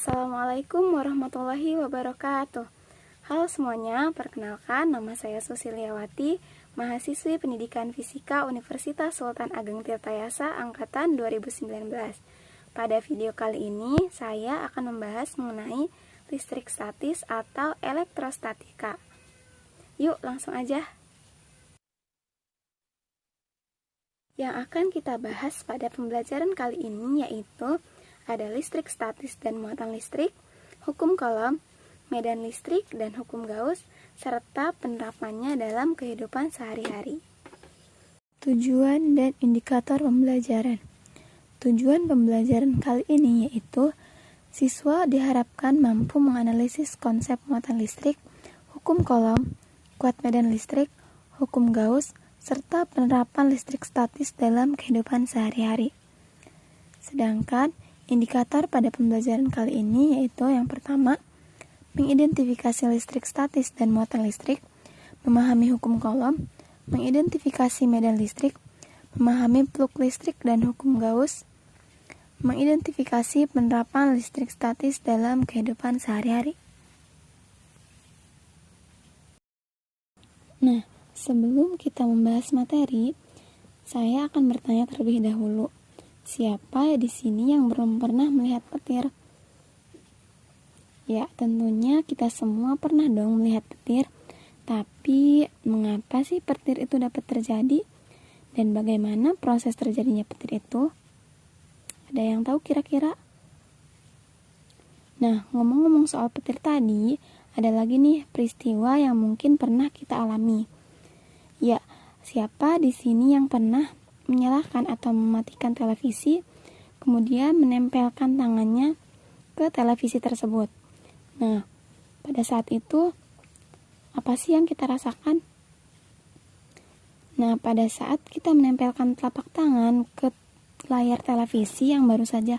Assalamualaikum warahmatullahi wabarakatuh. Halo semuanya, perkenalkan nama saya Susiliawati, mahasiswi Pendidikan Fisika Universitas Sultan Ageng Tirtayasa Angkatan 2019. Pada video kali ini, saya akan membahas mengenai listrik statis atau elektrostatika. Yuk, langsung aja. Yang akan kita bahas pada pembelajaran kali ini yaitu ada listrik statis dan muatan listrik, hukum Coulomb, medan listrik, dan hukum Gauss, serta penerapannya dalam kehidupan sehari-hari. Tujuan dan indikator pembelajaran. Tujuan pembelajaran kali ini yaitu siswa diharapkan mampu menganalisis konsep muatan listrik, hukum Coulomb, kuat medan listrik, hukum Gauss, serta penerapan listrik statis dalam kehidupan sehari-hari. Sedangkan indikator pada pembelajaran kali ini yaitu yang pertama, mengidentifikasi listrik statis dan muatan listrik, memahami hukum Coulomb, mengidentifikasi medan listrik, memahami plug listrik dan hukum Gauss, mengidentifikasi penerapan listrik statis dalam kehidupan sehari-hari. Nah, sebelum kita membahas materi, saya akan bertanya terlebih dahulu. Siapa ya di sini yang belum pernah melihat petir? Ya, tentunya kita semua pernah dong melihat petir. Tapi, mengapa sih petir itu dapat terjadi? Dan bagaimana proses terjadinya petir itu? Ada yang tahu kira-kira? Nah, ngomong-ngomong soal petir tadi, ada lagi nih peristiwa yang mungkin pernah kita alami. Ya, siapa di sini yang pernah menyalakan atau mematikan televisi, kemudian menempelkan tangannya ke televisi tersebut? Nah, pada saat itu, apa sih yang kita rasakan? Nah, pada saat kita menempelkan telapak tangan ke layar televisi yang baru saja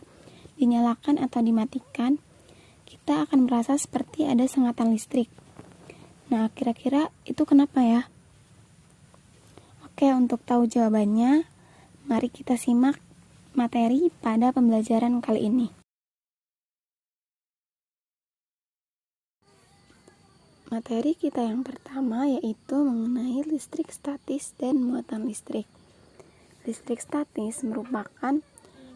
dinyalakan atau dimatikan, kita akan merasa seperti ada sengatan listrik. Nah, kira-kira itu kenapa ya? Oke, untuk tahu jawabannya, mari kita simak materi pada pembelajaran kali ini. Materi kita yang pertama yaitu mengenai listrik statis dan muatan listrik. Listrik statis merupakan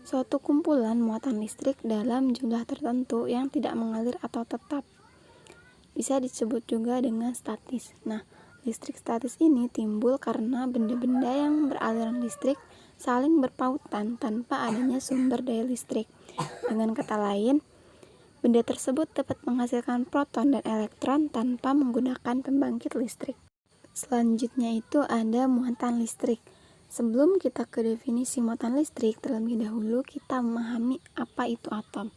suatu kumpulan muatan listrik dalam jumlah tertentu yang tidak mengalir atau tetap. Bisa disebut juga dengan statis. Nah, listrik statis ini timbul karena benda-benda yang beraliran listrik saling berpautan tanpa adanya sumber daya listrik. Dengan kata lain, benda tersebut dapat menghasilkan proton dan elektron tanpa menggunakan pembangkit listrik. Selanjutnya itu ada muatan listrik. Sebelum kita ke definisi muatan listrik, terlebih dahulu kita memahami apa itu atom.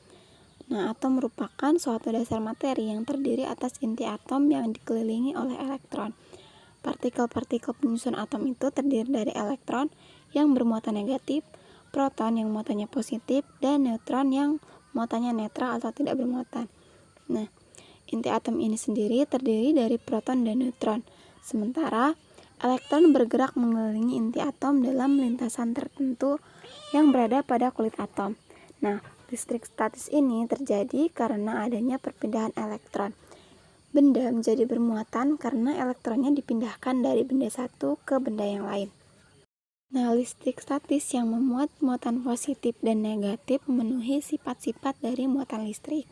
Nah, atom merupakan suatu dasar materi yang terdiri atas inti atom yang dikelilingi oleh elektron. Partikel-partikel penyusun atom itu terdiri dari elektron yang bermuatan negatif, proton yang muatannya positif, dan neutron yang muatannya netral atau tidak bermuatan. Nah, inti atom ini sendiri terdiri dari proton dan neutron, sementara elektron bergerak mengelilingi inti atom dalam lintasan tertentu yang berada pada kulit atom. Nah, listrik statis ini terjadi karena adanya perpindahan elektron. Benda menjadi bermuatan karena elektronnya dipindahkan dari benda satu ke benda yang lain. Nah, listrik statis yang memuat muatan positif dan negatif memenuhi sifat-sifat dari muatan listrik.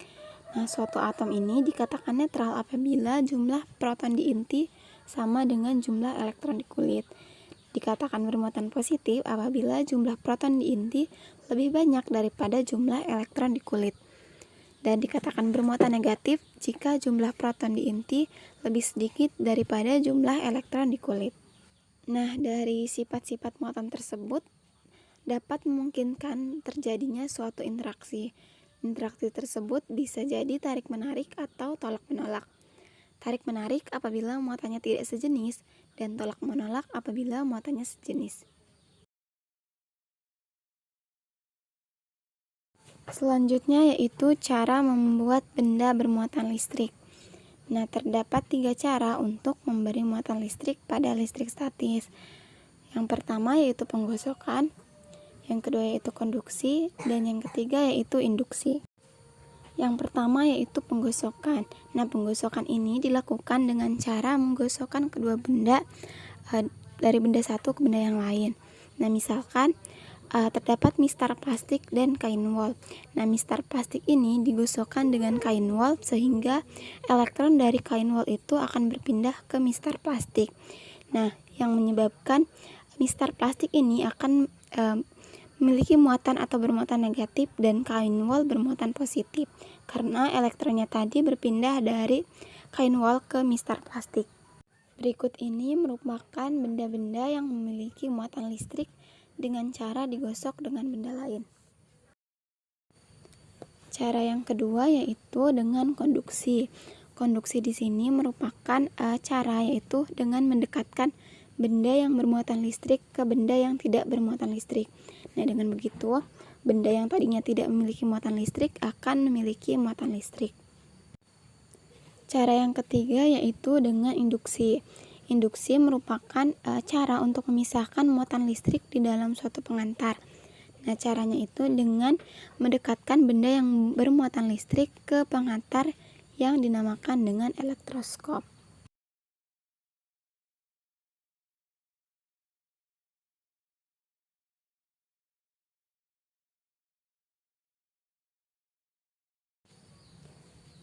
Nah, suatu atom ini dikatakan netral apabila jumlah proton di inti sama dengan jumlah elektron di kulit. Dikatakan bermuatan positif apabila jumlah proton di inti lebih banyak daripada jumlah elektron di kulit. Dan dikatakan bermuatan negatif jika jumlah proton di inti lebih sedikit daripada jumlah elektron di kulit. Nah, dari sifat-sifat muatan tersebut dapat memungkinkan terjadinya suatu interaksi. Interaksi tersebut bisa jadi tarik-menarik atau tolak-menolak. Tarik-menarik apabila muatannya tidak sejenis, dan tolak-menolak apabila muatannya sejenis. Selanjutnya yaitu cara membuat benda bermuatan listrik. Nah, terdapat 3 cara untuk memberi muatan listrik pada listrik statis. Yang pertama yaitu penggosokan, yang kedua yaitu konduksi, dan yang ketiga yaitu induksi. Yang pertama yaitu penggosokan. Nah, penggosokan ini dilakukan dengan cara menggosokkan kedua benda dari benda satu ke benda yang lain. Nah, misalkan terdapat mistar plastik dan kain wol. Nah, mistar plastik ini digosokkan dengan kain wol sehingga elektron dari kain wol itu akan berpindah ke mistar plastik. Nah, yang menyebabkan mistar plastik ini akan memiliki muatan atau bermuatan negatif dan kain wol bermuatan positif karena elektronnya tadi berpindah dari kain wol ke mistar plastik. Berikut ini merupakan benda-benda yang memiliki muatan listrik dengan cara digosok dengan benda lain. Cara yang kedua yaitu dengan konduksi. Konduksi di sini merupakan cara yaitu dengan mendekatkan benda yang bermuatan listrik ke benda yang tidak bermuatan listrik. Nah, dengan begitu, benda yang tadinya tidak memiliki muatan listrik akan memiliki muatan listrik. Cara yang ketiga yaitu dengan induksi. Induksi merupakan cara untuk memisahkan muatan listrik di dalam suatu pengantar. Nah, caranya itu dengan mendekatkan benda yang bermuatan listrik ke pengantar yang dinamakan dengan elektroskop.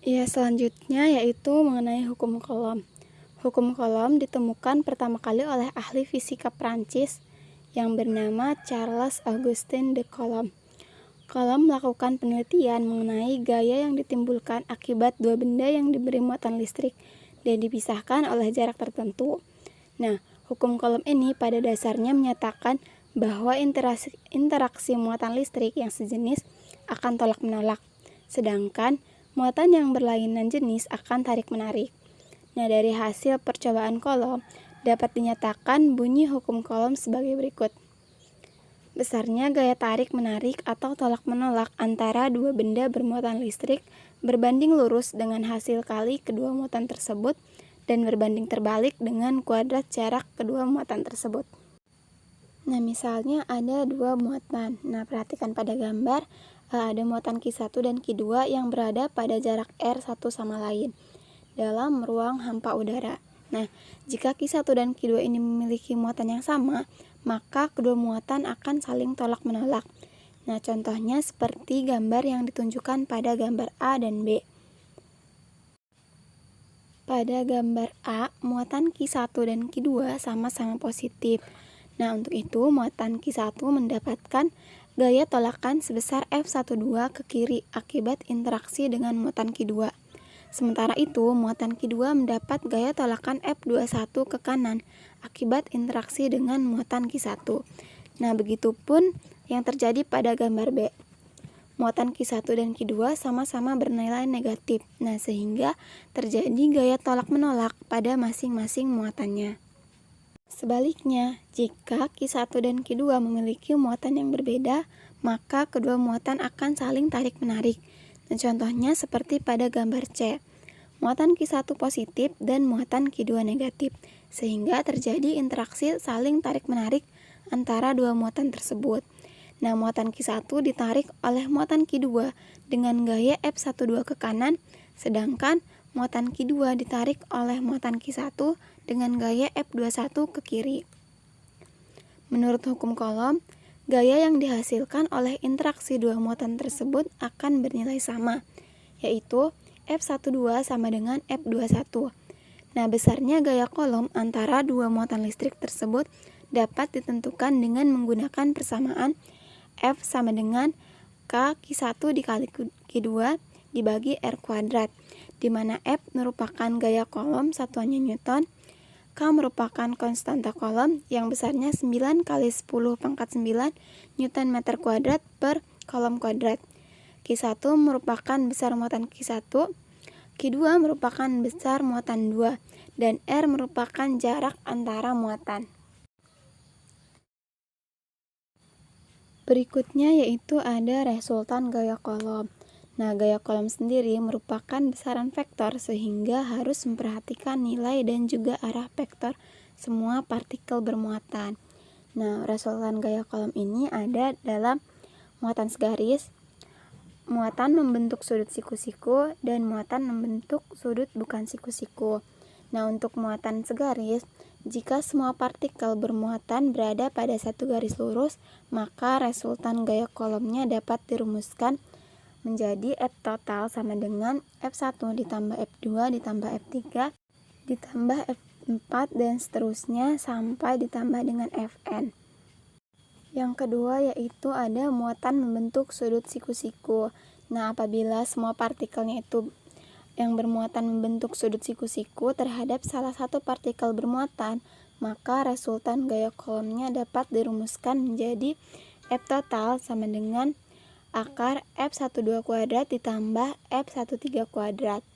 Ya, selanjutnya yaitu mengenai hukum Coulomb. Hukum Coulomb ditemukan pertama kali oleh ahli fisika Prancis yang bernama Charles Augustin de Coulomb. Coulomb melakukan penelitian mengenai gaya yang ditimbulkan akibat dua benda yang diberi muatan listrik dan dipisahkan oleh jarak tertentu. Nah, hukum Coulomb ini pada dasarnya menyatakan bahwa interaksi muatan listrik yang sejenis akan tolak-menolak, sedangkan muatan yang berlainan jenis akan tarik-menarik. Nah, dari hasil percobaan Coulomb dapat dinyatakan bunyi hukum Coulomb sebagai berikut. Besarnya gaya tarik-menarik atau tolak-menolak antara dua benda bermuatan listrik berbanding lurus dengan hasil kali kedua muatan tersebut dan berbanding terbalik dengan kuadrat jarak kedua muatan tersebut. Nah, misalnya ada dua muatan. Nah, perhatikan pada gambar, ada muatan Q1 dan Q2 yang berada pada jarak R1 sama lain dalam ruang hampa udara. Nah, jika Q1 dan Q2 ini memiliki muatan yang sama, maka kedua muatan akan saling tolak-menolak. Nah, contohnya seperti gambar yang ditunjukkan pada gambar A dan B. Pada gambar A, muatan Q1 dan Q2 sama-sama positif. Nah, untuk itu muatan Q1 mendapatkan gaya tolakan sebesar F12 ke kiri akibat interaksi dengan muatan Q2. Sementara itu, muatan Q2 mendapat gaya tolakan F21 ke kanan akibat interaksi dengan muatan Q1. Nah, begitupun yang terjadi pada gambar B. Muatan Q1 dan Q2 sama-sama bernilai negatif. Nah, sehingga terjadi gaya tolak-menolak pada masing-masing muatannya. Sebaliknya, jika Q1 dan Q2 memiliki muatan yang berbeda, maka kedua muatan akan saling tarik-menarik. Nah, contohnya seperti pada gambar C. Muatan Q1 positif dan muatan Q2 negatif, sehingga terjadi interaksi saling tarik-menarik antara dua muatan tersebut. Nah, muatan Q1 ditarik oleh muatan Q2 dengan gaya F12 ke kanan, sedangkan muatan Q2 ditarik oleh muatan Q1 dengan gaya F21 ke kiri. Menurut hukum Coulomb, gaya yang dihasilkan oleh interaksi dua muatan tersebut akan bernilai sama, yaitu F12 sama dengan F21. Nah, besarnya gaya Coulomb antara dua muatan listrik tersebut dapat ditentukan dengan menggunakan persamaan F sama dengan K Q1 dikali Q2 dibagi R kuadrat, di mana F merupakan gaya Coulomb satuannya Newton, K merupakan konstanta Coulomb yang besarnya 9 kali 10 pangkat 9 Newton meter kuadrat per Coulomb kuadrat. Q1 merupakan besar muatan Q1, Q2 merupakan besar muatan 2, dan R merupakan jarak antara muatan. Berikutnya yaitu ada resultan gaya Coulomb. Nah, gaya Coulomb sendiri merupakan besaran vektor sehingga harus memperhatikan nilai dan juga arah vektor semua partikel bermuatan. Nah, resultan gaya Coulomb ini ada dalam muatan segaris, muatan membentuk sudut siku-siku dan muatan membentuk sudut bukan siku-siku. Nah, untuk muatan segaris, jika semua partikel bermuatan berada pada satu garis lurus, maka resultan gaya kolomnya dapat dirumuskan menjadi F total sama dengan F1 ditambah F2 ditambah F3 ditambah F4 dan seterusnya sampai ditambah dengan Fn. Yang kedua yaitu ada muatan membentuk sudut siku-siku. Nah, apabila semua partikelnya itu yang bermuatan membentuk sudut siku-siku terhadap salah satu partikel bermuatan, maka resultan gaya kolomnya dapat dirumuskan menjadi F total sama dengan akar F12 kuadrat ditambah F13 kuadrat.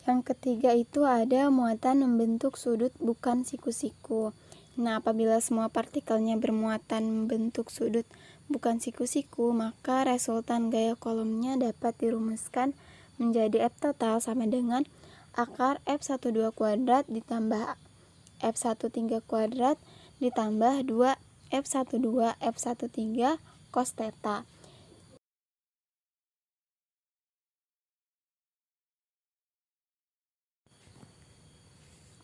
Yang ketiga itu ada muatan membentuk sudut bukan siku-siku. Nah, apabila semua partikelnya bermuatan membentuk sudut bukan siku-siku, maka resultan gaya kolomnya dapat dirumuskan menjadi F total sama dengan akar F12 kuadrat ditambah F13 kuadrat ditambah 2 F12 F13 cos theta.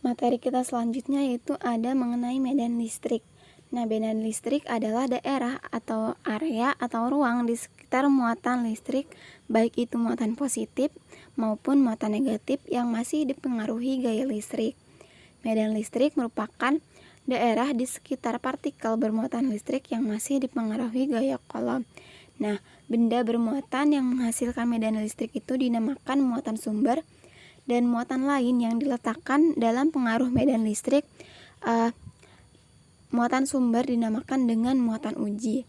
Materi kita selanjutnya yaitu ada mengenai medan listrik. Nah, medan listrik adalah daerah atau area atau ruang di sekitar muatan listrik, baik itu muatan positif maupun muatan negatif yang masih dipengaruhi gaya listrik. Medan listrik merupakan daerah di sekitar partikel bermuatan listrik yang masih dipengaruhi gaya kolom. Nah, benda bermuatan yang menghasilkan medan listrik itu dinamakan muatan sumber, dan muatan lain yang diletakkan dalam pengaruh medan listrik, muatan sumber dinamakan dengan muatan uji.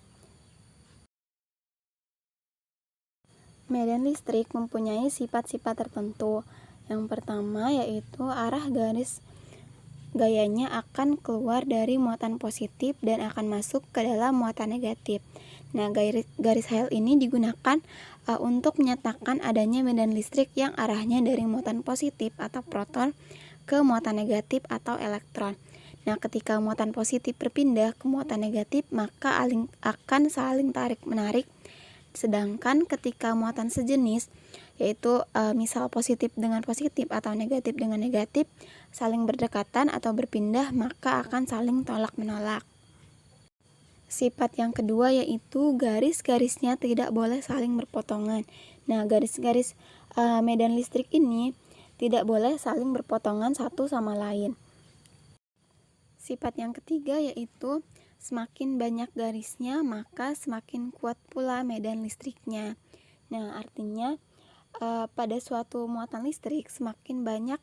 Medan listrik mempunyai sifat-sifat tertentu. Yang pertama yaitu arah garis gayanya akan keluar dari muatan positif dan akan masuk ke dalam muatan negatif. Nah, garis hal ini digunakan untuk menyatakan adanya medan listrik yang arahnya dari muatan positif atau proton ke muatan negatif atau elektron. Nah, ketika muatan positif berpindah ke muatan negatif, maka akan saling tarik-menarik. Sedangkan ketika muatan sejenis, yaitu misal positif dengan positif atau negatif dengan negatif, saling berdekatan atau berpindah, maka akan saling tolak-menolak. Sifat yang kedua yaitu garis-garisnya tidak boleh saling berpotongan. Nah, garis-garis medan listrik ini tidak boleh saling berpotongan satu sama lain. Sifat yang ketiga yaitu semakin banyak garisnya, maka semakin kuat pula medan listriknya. Nah, artinya pada suatu muatan listrik semakin banyak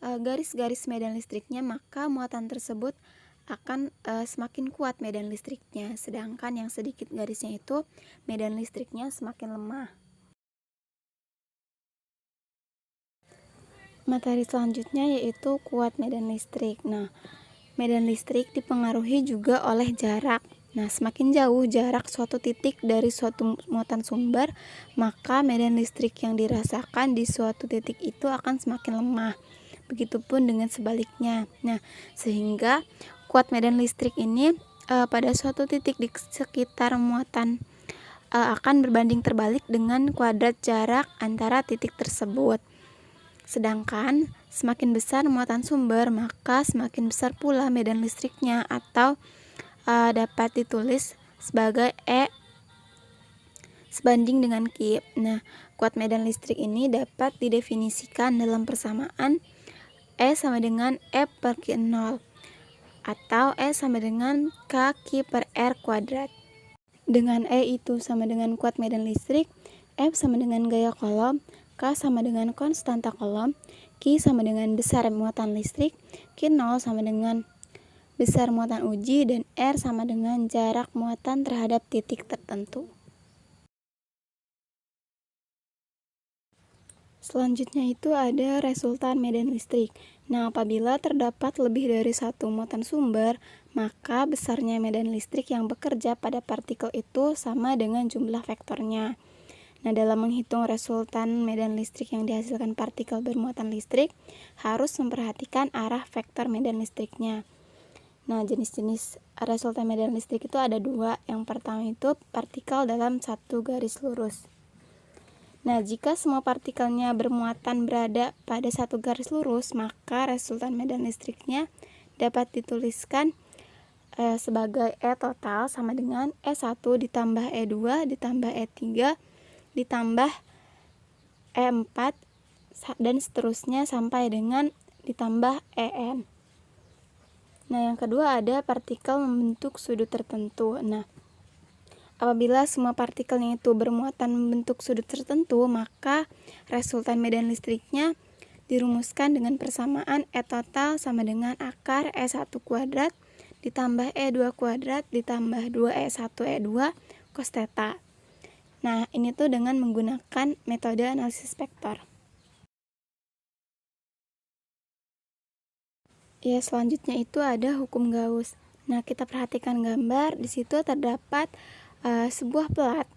garis-garis medan listriknya, maka muatan tersebut akan semakin kuat medan listriknya, sedangkan yang sedikit garisnya itu medan listriknya semakin lemah. Materi selanjutnya yaitu kuat medan listrik. Nah, medan listrik dipengaruhi juga oleh jarak. Nah, semakin jauh jarak suatu titik dari suatu muatan sumber, maka medan listrik yang dirasakan di suatu titik itu akan semakin lemah. Begitupun dengan sebaliknya. Nah, sehingga kuat medan listrik ini pada suatu titik di sekitar muatan akan berbanding terbalik dengan kuadrat jarak antara titik tersebut. Sedangkan semakin besar muatan sumber, maka semakin besar pula medan listriknya, atau dapat ditulis sebagai E sebanding dengan Q. Nah, kuat medan listrik ini dapat didefinisikan dalam persamaan E sama dengan F per Q0 atau E sama dengan K/Q per R kuadrat. Dengan E itu sama dengan kuat medan listrik, F sama dengan gaya kolom, K sama dengan konstanta kolom, Q sama dengan besar muatan listrik, Q0 sama dengan besar muatan uji, dan R sama dengan jarak muatan terhadap titik tertentu. Selanjutnya itu ada resultan medan listrik. Nah, apabila terdapat lebih dari satu muatan sumber, maka besarnya medan listrik yang bekerja pada partikel itu sama dengan jumlah vektornya. Nah, dalam menghitung resultan medan listrik yang dihasilkan partikel bermuatan listrik, harus memperhatikan arah vektor medan listriknya. Nah, jenis-jenis resultan medan listrik itu ada dua. Yang pertama itu partikel dalam satu garis lurus. Nah, jika semua partikelnya bermuatan berada pada satu garis lurus, maka resultan medan listriknya dapat dituliskan sebagai E total sama dengan E1 ditambah E2 ditambah E3 ditambah E4 dan seterusnya sampai dengan ditambah En. Nah, yang kedua ada partikel membentuk sudut tertentu. Nah, apabila semua partikelnya itu bermuatan membentuk sudut tertentu, maka resultan medan listriknya dirumuskan dengan persamaan E total sama dengan akar E1 kuadrat ditambah E2 kuadrat ditambah 2E1E2 cos theta. Nah, ini tuh dengan menggunakan metode analisis vektor. Ya, selanjutnya itu ada hukum Gauss. Nah, kita perhatikan gambar. Di situ terdapat sebuah plat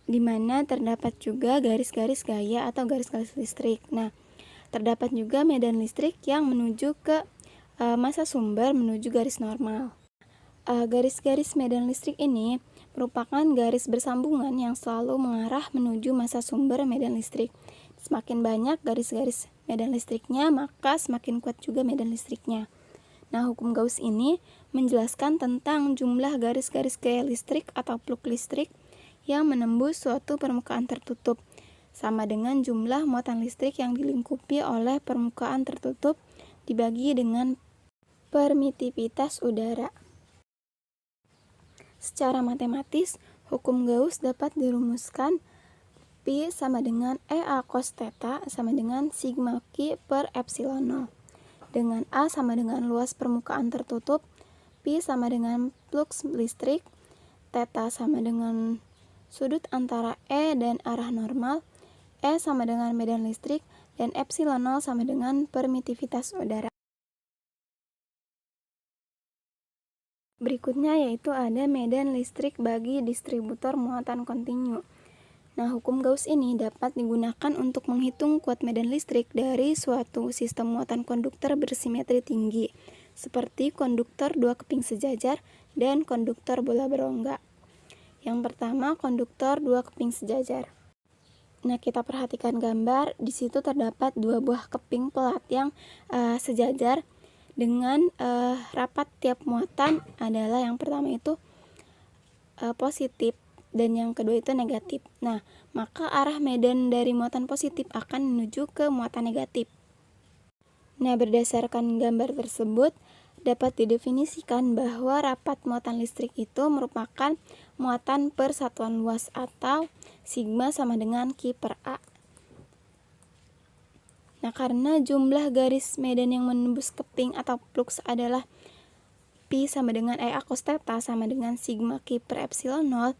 di mana terdapat juga garis-garis gaya atau garis-garis listrik. Nah, terdapat juga medan listrik yang menuju ke masa sumber menuju garis normal. Garis-garis medan listrik ini merupakan garis bersambungan yang selalu mengarah menuju masa sumber medan listrik. Semakin banyak garis-garis medan listriknya, maka semakin kuat juga medan listriknya. Nah, hukum Gauss ini menjelaskan tentang jumlah garis-garis gaya listrik atau plug listrik yang menembus suatu permukaan tertutup, sama dengan jumlah muatan listrik yang dilingkupi oleh permukaan tertutup dibagi dengan permitivitas udara. Secara matematis, hukum Gauss dapat dirumuskan Pi sama dengan EA cos theta sama dengan sigma Q per epsilon 0. Dengan A sama dengan luas permukaan tertutup, Pi sama dengan flux listrik, theta sama dengan sudut antara E dan arah normal, E sama dengan medan listrik, dan epsilon 0 sama dengan permitivitas udara. Berikutnya yaitu ada medan listrik bagi distributor muatan kontinu. Nah, hukum Gauss ini dapat digunakan untuk menghitung kuat medan listrik dari suatu sistem muatan konduktor bersimetri tinggi, seperti konduktor dua keping sejajar dan konduktor bola berongga. Yang pertama, konduktor dua keping sejajar. Nah, kita perhatikan gambar. Di situ terdapat dua buah keping pelat yang sejajar dengan rapat tiap muatan adalah yang pertama itu positif dan yang kedua itu negatif. Nah, maka arah medan dari muatan positif akan menuju ke muatan negatif. Nah, berdasarkan gambar tersebut dapat didefinisikan bahwa rapat muatan listrik itu merupakan muatan per satuan luas atau sigma sama dengan Q per A. Nah, karena jumlah garis medan yang menembus keping atau flux adalah Pi sama dengan EA cos theta sama dengan sigma Q per epsilon 0,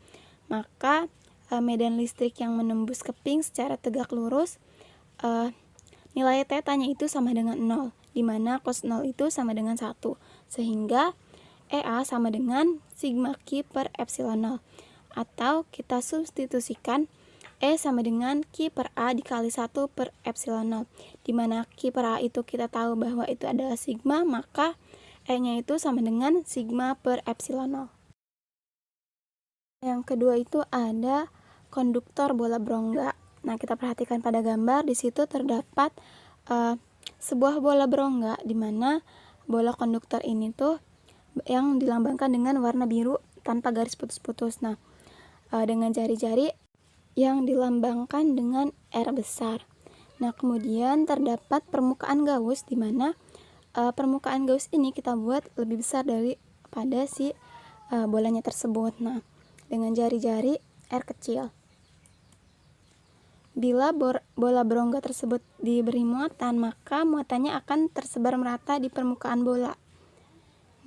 maka medan listrik yang menembus keping secara tegak lurus nilai tetanya itu sama dengan 0, di mana cos 0 itu sama dengan 1, sehingga EA sama dengan sigma Q per epsilon 0, atau kita substitusikan E sama dengan Q per A dikali 1 per epsilon 0, di mana Q per A itu kita tahu bahwa itu adalah sigma, maka E-nya itu sama dengan sigma per epsilon 0. Yang kedua itu ada konduktor bola berongga. Nah, kita perhatikan pada gambar. Di situ terdapat sebuah bola berongga, di mana bola konduktor ini tuh yang dilambangkan dengan warna biru tanpa garis putus-putus. Nah, dengan jari-jari yang dilambangkan dengan R besar. Nah, kemudian terdapat permukaan Gauss, di mana permukaan Gauss ini kita buat lebih besar daripada si bolanya tersebut. Nah, dengan jari-jari R kecil. Bila bola berongga tersebut diberi muatan, maka muatannya akan tersebar merata di permukaan bola.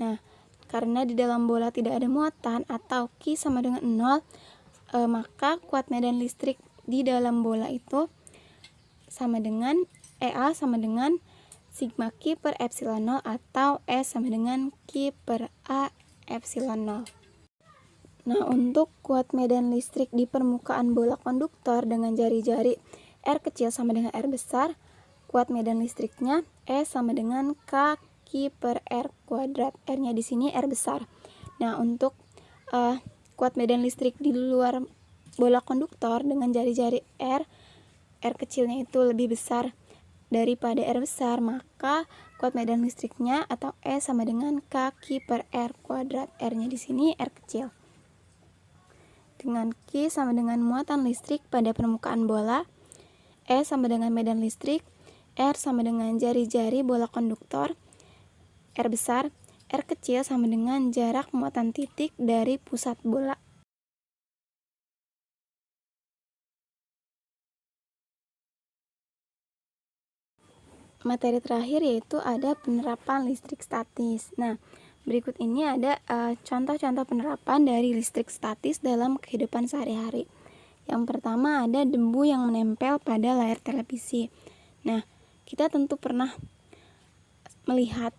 Nah, karena di dalam bola tidak ada muatan atau Q sama dengan 0, maka kuat medan listrik di dalam bola itu sama dengan EA sama dengan sigma Q per epsilon 0 atau E sama dengan Q per A epsilon 0. Nah, untuk kuat medan listrik di permukaan bola konduktor dengan jari-jari R kecil sama dengan R besar, kuat medan listriknya E sama dengan K Q per R kuadrat. R-nya di sini R besar. Nah, untuk kuat medan listrik di luar bola konduktor dengan jari-jari R kecilnya itu lebih besar daripada R besar, maka kuat medan listriknya atau E sama dengan Q per R kuadrat. R-nya di sini R kecil. Dengan Q sama dengan muatan listrik pada permukaan bola, E sama dengan medan listrik, R sama dengan jari-jari bola konduktor, R besar, R kecil sama dengan jarak muatan titik dari pusat bola. Materi terakhir yaitu ada penerapan listrik statis. Nah, berikut ini ada contoh-contoh penerapan dari listrik statis dalam kehidupan sehari-hari. Yang pertama ada debu yang menempel pada layar televisi. Nah, kita tentu pernah melihat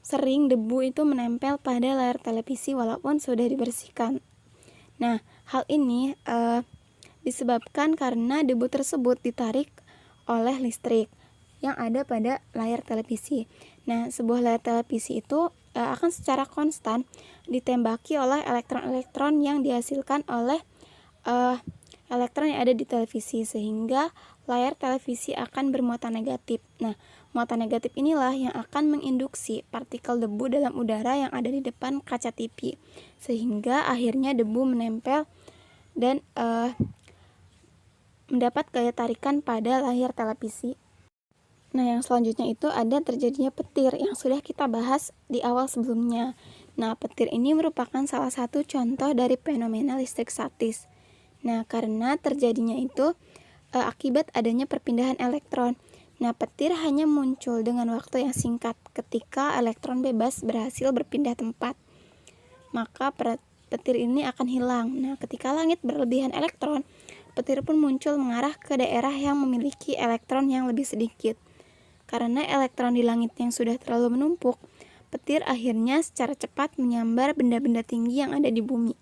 sering debu itu menempel pada layar televisi walaupun sudah dibersihkan. Nah, hal ini disebabkan karena debu tersebut ditarik oleh listrik yang ada pada layar televisi. Nah, sebuah layar televisi itu akan secara konstan ditembaki oleh elektron-elektron yang dihasilkan oleh elektron yang ada di televisi, sehingga layar televisi akan bermuatan negatif. Nah, muatan negatif inilah yang akan menginduksi partikel debu dalam udara yang ada di depan kaca TV, sehingga akhirnya debu menempel dan mendapat gaya tarikan pada layar televisi. Nah, yang selanjutnya itu ada terjadinya petir yang sudah kita bahas di awal sebelumnya. Nah, petir ini merupakan salah satu contoh dari fenomena listrik statis. Nah, karena terjadinya itu akibat adanya perpindahan elektron. Nah, petir hanya muncul dengan waktu yang singkat ketika elektron bebas berhasil berpindah tempat. Maka petir ini akan hilang. Nah, ketika langit berlebihan elektron, petir pun muncul mengarah ke daerah yang memiliki elektron yang lebih sedikit. Karena elektron di langit yang sudah terlalu menumpuk, petir akhirnya secara cepat menyambar benda-benda tinggi yang ada di bumi.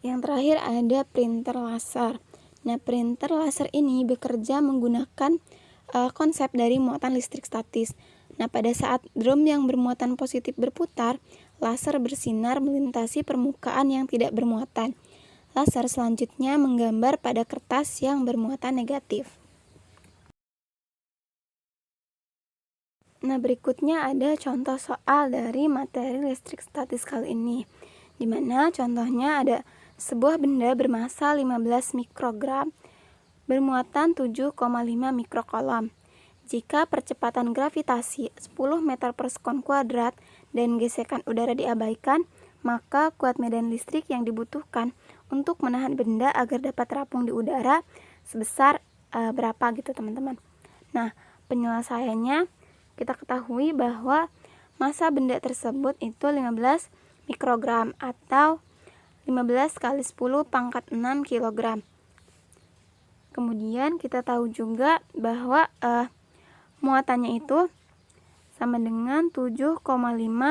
Yang terakhir ada printer laser. Nah, printer laser ini bekerja menggunakan konsep dari muatan listrik statis. Nah, pada saat drum yang bermuatan positif berputar, laser bersinar melintasi permukaan yang tidak bermuatan. Laser selanjutnya menggambar pada kertas yang bermuatan negatif. Nah, berikutnya ada contoh soal dari materi listrik statis kali ini, di mana contohnya ada sebuah benda bermassa 15 mikrogram bermuatan 7,5 mikrokolom. Jika percepatan gravitasi 10 meter per sekon kuadrat dan gesekan udara diabaikan, maka kuat medan listrik yang dibutuhkan untuk menahan benda agar dapat terapung di udara sebesar berapa gitu, teman-teman. Nah, penyelesaiannya kita ketahui bahwa massa benda tersebut itu 15 mikrogram atau 15 kali 10 pangkat 6 kilogram. Kemudian kita tahu juga bahwa muatannya itu sama dengan 7,5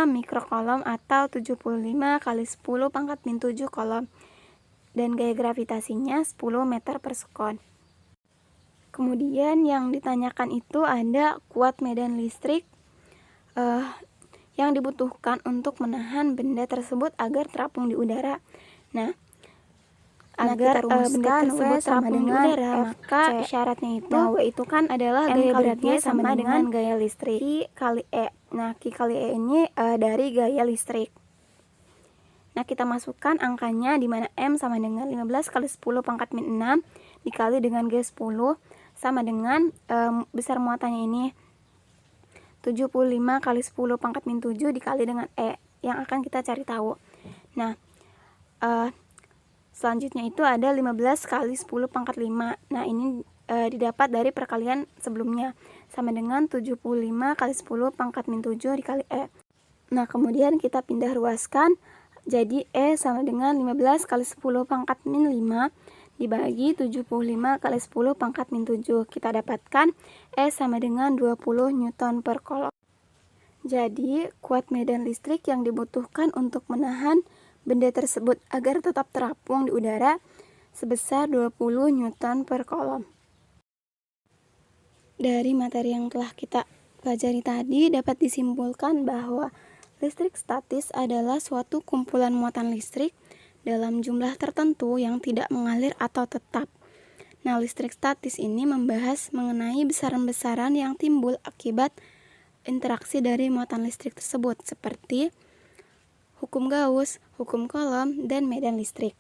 mikrokolom atau 75 kali 10 pangkat min 7 kolom. Dan gaya gravitasinya 10 meter per sekon. Kemudian yang ditanyakan itu ada kuat medan listrik yang dibutuhkan untuk menahan benda tersebut agar terapung di udara. Nah, agar benda tersebut terapung di udara, maka syaratnya itu W itu kan adalah gaya beratnya sama dengan gaya listrik Q kali E. Nah, Q kali E ini dari gaya listrik. Nah, kita masukkan angkanya di mana M sama dengan 15 kali 10 pangkat min 6 dikali dengan G10 sama dengan besar muatannya ini 75 kali 10 pangkat min 7 dikali dengan E yang akan kita cari tahu. Nah, selanjutnya itu ada 15 kali 10 pangkat 5. Nah, ini didapat dari perkalian sebelumnya sama dengan 75 kali 10 pangkat min 7 dikali E. Nah, kemudian kita pindah ruaskan jadi E sama dengan 15 kali 10 pangkat min 5 dibagi 75 kali 10 pangkat min 7. Kita dapatkan E sama dengan 20 Newton per kolom. Jadi, kuat medan listrik yang dibutuhkan untuk menahan benda tersebut agar tetap terapung di udara sebesar 20 Newton per kolom. Dari materi yang telah kita dipelajari tadi dapat disimpulkan bahwa listrik statis adalah suatu kumpulan muatan listrik dalam jumlah tertentu yang tidak mengalir atau tetap. Nah, listrik statis ini membahas mengenai besaran-besaran yang timbul akibat interaksi dari muatan listrik tersebut, seperti hukum Gauss, hukum Coulomb, dan medan listrik.